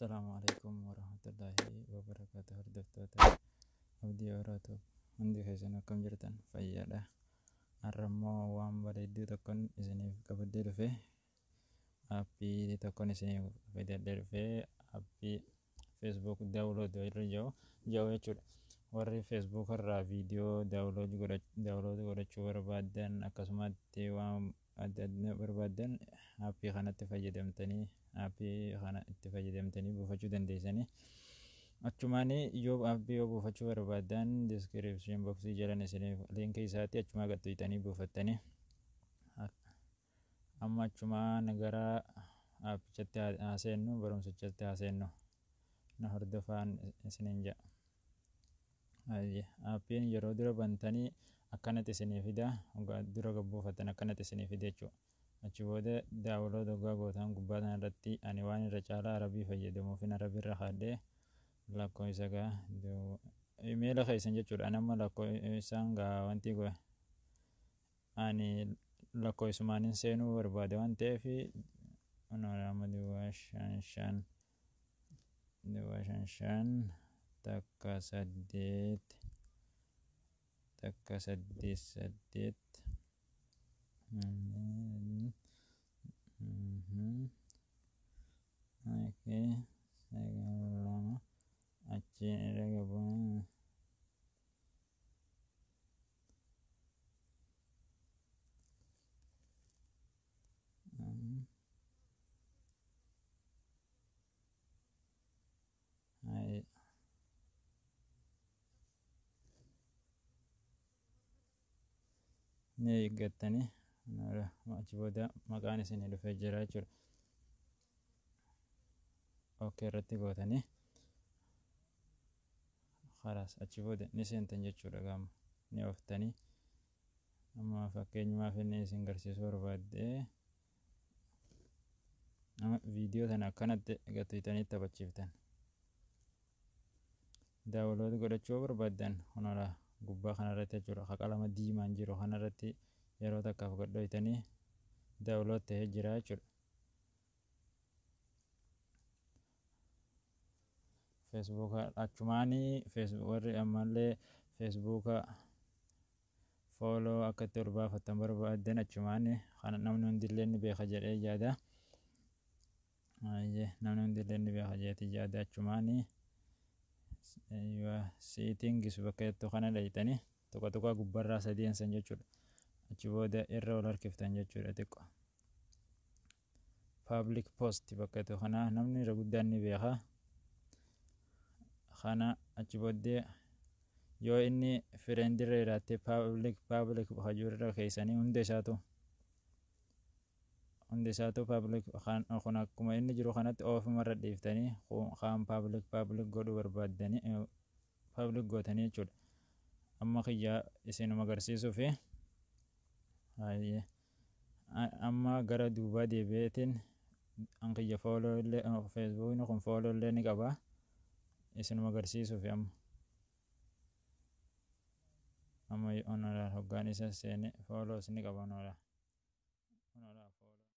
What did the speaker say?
السلام عليكم ورحمة الله وبركاته. هردفتوتا abdii horaatu hundi keessan akkam jirtan fayyaadha. Har'ammoo waan bareedduu tokkoon isiniif qabadhee dhufe aappii tokkoon isiniif fidadhee dhufe aappii Facebook daawulood irra jiru jechuudha. Warri Facebook irraa viidiyoo daawulood godhachuu barbaadan akkasumatti waan adda addaa barbaadan aappii kanatti fayyadamtanii buufachuu dandeessanii. Achumaanii yoo aappii yoo buufachuu barbaadan description boxii jalan isiniif linkii isaatti achumaa gadhiitanii buufattanii amma achumaa gara aappichatti haaseennu barumsichatti haaseennu na hordofaan isiniin jedha. Aappiin yeroo dura bantanii akkanatti isinii fida dura buufattan akkanatti isinii fida jechuudha. Achi booda daawulood hoggaa gootan gubbaa sana irratti ani waan irra caalaa arabii fayyadamuuf arabii irra kaadhee lakkoofsa imeela keessan jechuudha. Nama lakkoofsaan wanti goe ani lakkoofsumaanin seenuu barbaade waan ta'eef nama duwwaa shan takka saddeet achi ragabun ni eeggattanii achi booda maqaan isinii dhufee jira jechuudha. Okay irratti gootanii khalaas achi booda ni seentan jechuudha. Gaama ni ooftanii amma fakkeenyumaaf inni isin garsiisuu barbaadde viidiyoo sana akkanatti gadhiitanii taphachiiftan. Daawulood godhachuu barbaadan honola gubbaa kanarratti jechuudha. Qalama diimaan jiru kanarratti yeroo takkaaf gadhiitanii daawulood ta'ee jira jechuudha. Facebook achumaanii warri ammallee Facebook follow akka itti ol baafatan barbaadan achumaanii kana namni hundillee ni beeka jedhee yaada. Namni hundillee ni beeka jedhee yaada. Achumaanii settings bakka itti kana dhayitanii tokko gubbarraa sadeen san jechuudha. Achi booda irra ol harkiftan jechuudha. Xiqqoo public post bakka itti kana namni irra guddaan ni beeka. Kana achi booddee yoo inni friend irra jiraate public hajurra keessanii hundi isaatu public kun akkuma inni jiru kanatti ofuma irra dhiiftanii kaan public godhuu barbaadanii public gootanii jechuudha. Amma kiyya isinuma agarsiisuu fi amma gara duubaa deebi'eetiin an kiyya follow illee Facebook kun follow illee ni qaba. Isinuma agarsiisuuf amma onola hoggaan isa seene follows ni qaba onola.